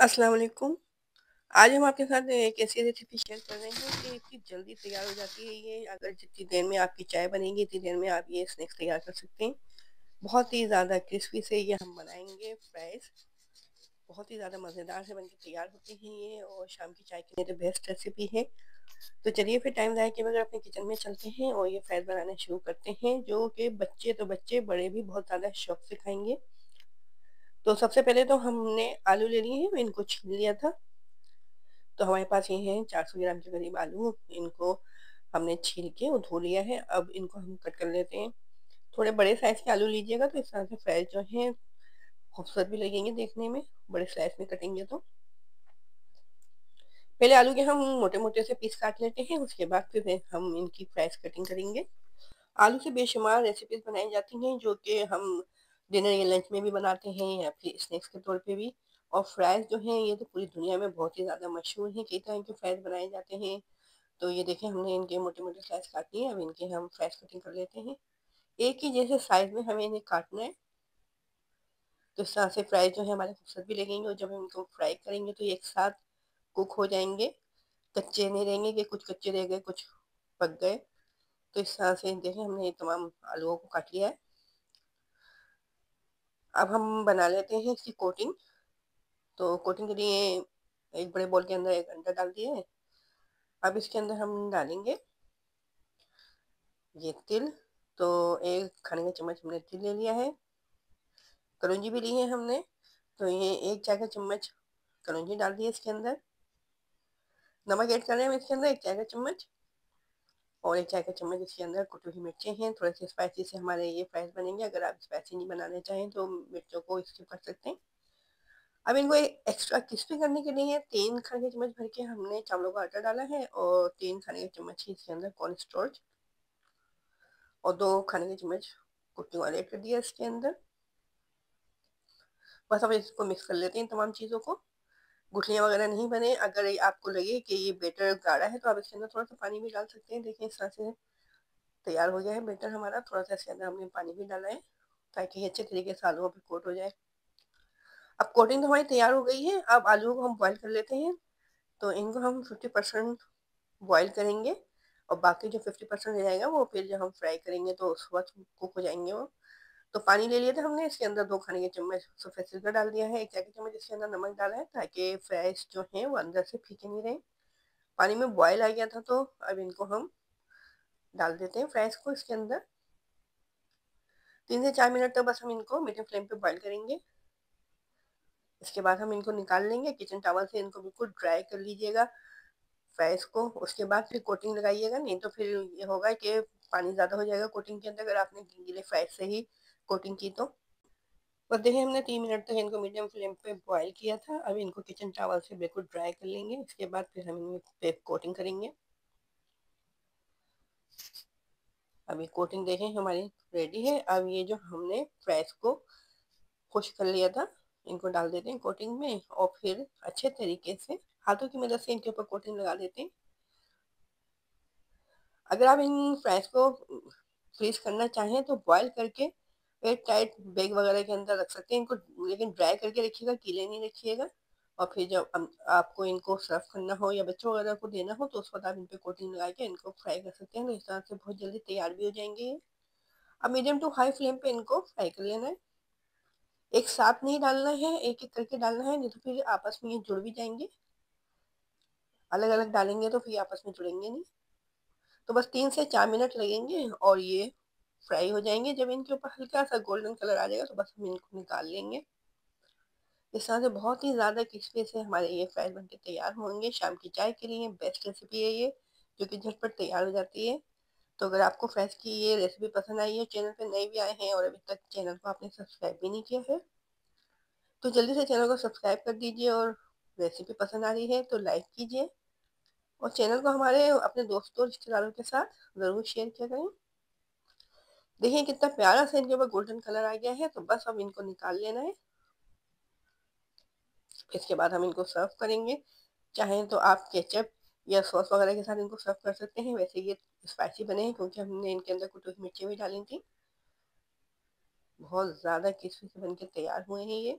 अस्सलाम वालेकुम। आज हम आपके साथ एक ऐसी रेसिपी शेयर कर रहे हैं कि इतनी जल्दी तैयार हो जाती है ये। अगर जितनी देर में आपकी चाय बनेगी इतनी देर में आप ये स्नैक्स तैयार कर सकते हैं। बहुत ही ज़्यादा क्रिस्पी से ये हम बनाएंगे फ्राइज़। बहुत ही ज़्यादा मज़ेदार से बनके तैयार होते हैं ये, और शाम की चाय के लिए तो बेस्ट रेसिपी है। तो चलिए फिर टाइम ज़ाया किए बगैर अपने किचन में चलते हैं और ये फ्राइज़ बनाना शुरू करते हैं, जो कि बच्चे तो बच्चे, बड़े भी बहुत ज़्यादा शौक से खाएंगे। तो सबसे पहले तो हमने आलू ले लिए हैं, इनको छील लिया था। तो हमारे पास ये हैं 400 ग्राम के करीब आलू। इनको हमने छील के वो धो लिया है। अब इनको हम कट कर लेते हैं। थोड़े बड़े साइज़ के आलू लीजिएगा तो इस तरह से फ्राइज़ जो हैं खूबसूरत भी लगेंगे देखने में, बड़े स्लाइस में कटेंगे तो। पहले आलू के हम मोटे-मोटे से पीस काट लेते हैं, उसके बाद फिर हम इनकी फ्राइज़ कटिंग करेंगे। आलू से बेशुमार रेसिपीज़ बनाई जाती हैं, जो कि हम डिनर या लंच में भी बनाते हैं या फिर स्नैक्स के तौर पे भी। और फ्राइज़ जो हैं ये तो पूरी दुनिया में बहुत ही ज़्यादा मशहूर हैं, कई तरह के फ्राइज़ बनाए जाते हैं। तो ये देखिए हमने इनके मोटे-मोटे स्लाइस काट लिए, अब इनके हम फ्राइज़ कटिंग कर लेते हैं। एक ही जैसे साइज़ में हमें इन्हें काटना है, तो इस तरह से फ्राइज़ जो है हमारे खूबसूरत भी लगेंगे, और जब हम इनको फ्राई करेंगे तो ये एक साथ कुक हो जाएँगे। कच्चे नहीं रहेंगे कि कुछ कच्चे रह गए, कुछ पक गए। तो इस तरह से देखिए हमने ये तमाम आलूओं को काट लिया है। अब हम बना लेते हैं इसकी कोटिंग। तो कोटिंग के लिए एक बड़े बोल के अंदर एक अंडा डाल दिया है। अब इसके अंदर हम डालेंगे ये तिल। तो एक खाने का चम्मच हमने तिल ले लिया है। कलौंजी भी ली है हमने। तो ये 1 चाय का चम्मच कलौंजी डाल दी है इसके अंदर। नमक ऐड कर रहे हैं हम इसके अंदर 1 चाय का चम्मच, और 1 चाय का चम्मच इसके अंदर कुटी हुई मिर्चें हैं। थोड़े से स्पाइसी से हमारे ये फ्राइज़ बनेंगे। अगर आप स्पाइसी नहीं बनाना चाहें तो मिर्चों को स्किप कर सकते हैं। अब इनको एक्स्ट्रा क्रिस्पी करने के लिए 3 खाने के चम्मच भर के हमने चावलों का आटा डाला है, और 3 खाने के चम्मच ही इसके अंदर कॉर्न स्टार्च, और 2 खाने के चम्मच कुकिंग ऑयल ऐड कर दिया इसके अंदर। बस अब इसको मिक्स कर लेते हैं तमाम चीज़ों को। गुठलियाँ वगैरह नहीं बने। अगर ये आपको लगे कि ये बैटर गाढ़ा है तो आप इसके अंदर थोड़ा-सा पानी भी डाल सकते हैं। देखिए इस तरह से तैयार हो गया है बैटर हमारा। थोड़ा-सा इसके अंदर हमने पानी भी डाला है, ताकि ये अच्छे तरीके से आलूओं पे कोट हो जाए। अब कोटिंग तो हमारी तैयार हो गई है। अब आलूओं को हम बॉयल कर लेते हैं। तो इनको हम 50% बॉयल करेंगे, और बाकी जो 50% रह जाएगा वो फिर जब हम फ्राई करेंगे तो उस वक़्त कुक हो जाएँगे वो। तो पानी ले लिया था हमने, इसके अंदर 2 खाने के चम्मच सफ़ेद सिरका डाल दिया है, 1 चाय का चम्मच इसके अंदर नमक डाला है, ताकि फ्राइज़ जो हैं वो अंदर से फीके नहीं रहें। पानी में बॉयल आ गया था, तो अब इनको हम डाल देते हैं फ्राइज़ को इसके अंदर। 3 से 4 मिनट तक बस हम इनको मीडियम फ्लेम पे बॉयल करेंगे। इसके बाद हम इनको निकाल लेंगे। किचन टॉवल से इनको बिल्कुल ड्राई कर लीजिएगा फ्राइज़ को। उसके बाद फिर कोटिंग लगाइएगा, नहीं तो फिर ये होगा कि पानी ज़्यादा हो जाएगा कोटिंग के अंदर, अगर आपने गीले फ्राइज़ से ही कोटिंग की तो। बस देखिए हमने 3 मिनट तक इनको मीडियम फ्लेम पे बॉयल किया था। अब इनको किचन टॉवल से बिल्कुल ड्राई कर लेंगे। इसके बाद फिर हम इनमें पे कोटिंग करेंगे। अब ये कोटिंग देखें हमारी रेडी है। अब ये जो हमने फ्राइज़ को खुश कर लिया था, इनको डाल देते हैं कोटिंग में, और फिर अच्छे तरीके से हाथों की मदद से इनके ऊपर कोटिंग लगा देते हैं। अगर आप इन फ्राइज़ को फ्रीज़ करना चाहें तो बॉयल करके एयर टाइट बैग वगैरह के अंदर रख सकते हैं इनको, लेकिन ड्राई करके रखिएगा, गीले नहीं रखिएगा। और फिर जब आपको इनको सर्व करना हो या बच्चों वगैरह को देना हो तो उस वक़्त आप इन पे कोटिंग लगा के इनको फ्राई कर सकते हैं। तो इस तरह से बहुत जल्दी तैयार भी हो जाएँगे ये। अब मीडियम टू हाई फ्लेम पे इनको फ्राई कर लेना है। एक साथ नहीं डालना है, एक-एक करके डालना है, नहीं तो फिर आपस में ये जुड़ भी जाएँगे। अलग-अलग डालेंगे तो फिर आपस में जुड़ेंगे नहीं। तो बस 3 से 4 मिनट लगेंगे और ये फ्राई हो जाएँगे। जब इनके ऊपर हल्का-सा गोल्डन कलर आ जाएगा तो बस हम इनको निकाल लेंगे। इस तरह से बहुत ही ज़्यादा क्रिस्पी से हमारे ये फ्राइज़ बनके तैयार होंगे। शाम की चाय के लिए बेस्ट रेसिपी है ये, जो कि झटपट तैयार हो जाती है। तो अगर आपको फ्राइज़ की ये रेसिपी पसंद आई है, चैनल पे नए भी आए हैं और अभी तक चैनल को आपने सब्सक्राइब भी नहीं किया है, तो जल्दी से चैनल को सब्सक्राइब कर दीजिए, और रेसिपी पसंद आ रही है तो लाइक कीजिए, और चैनल को हमारे अपने दोस्तों रिश्तेदारों के साथ ज़रूर शेयर किया करें। देखिए कितना प्यारा सा इनके ऊपर गोल्डन कलर आ गया है। तो बस अब इनको निकाल लेना है। इसके बाद हम इनको सर्व करेंगे। चाहें तो आप केचप या सॉस वगैरह के साथ इनको सर्व कर सकते हैं। वैसे ये स्पाइसी बने हैं क्योंकि हमने इनके अंदर कुटी हुई मिर्चें भी डाली थी। बहुत ज़्यादा क्रिस्पी से बनके तैयार हुए हैं ये।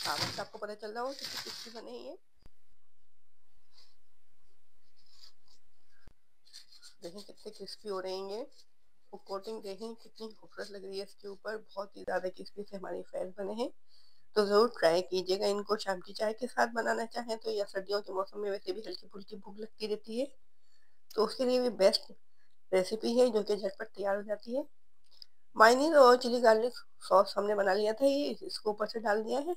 सामने से आपको पता चल रहा हो कितनी क्रिस्पी बने हैं ये. देखें कितने क्रिस्पी हो रहे हैं ये. वो कोटिंग देखें कितनी खूबसूरत लग रही है इसके ऊपर. बहुत ही ज़्यादा क्रिस्पी से हमारे फ्राइज बने हैं. तो ज़रूर ट्राई कीजिएगा इनको. शाम की चाय के साथ बनाना चाहें तो, या सर्दियों के मौसम में वैसे भी हल्की फुल्की भूख लगती रहती है, तो उसके लिए भी बेस्ट रेसिपी है जो कि झटपट तैयार हो जाती है. मायोनीज और चिली गार्लिक सॉस हमने बना लिया था, ये इसको ऊपर से डाल दिया है.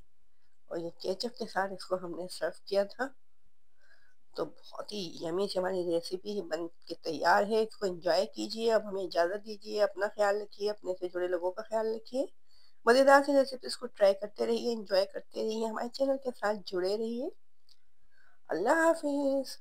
और ये केचप के साथ इसको हमने सर्व किया था. तो बहुत ही यमी से हमारी रेसिपी बन के तैयार है. इसको एंजॉय कीजिए. अब हमें इजाज़त दीजिए. अपना ख्याल रखिए, अपने से जुड़े लोगों का ख्याल रखिए. मज़ेदार सी रेसिपीज़ को ट्राई करते रहिए, एंजॉय करते रहिए, हमारे चैनल के साथ जुड़े रहिए. अल्लाह हाफिज़.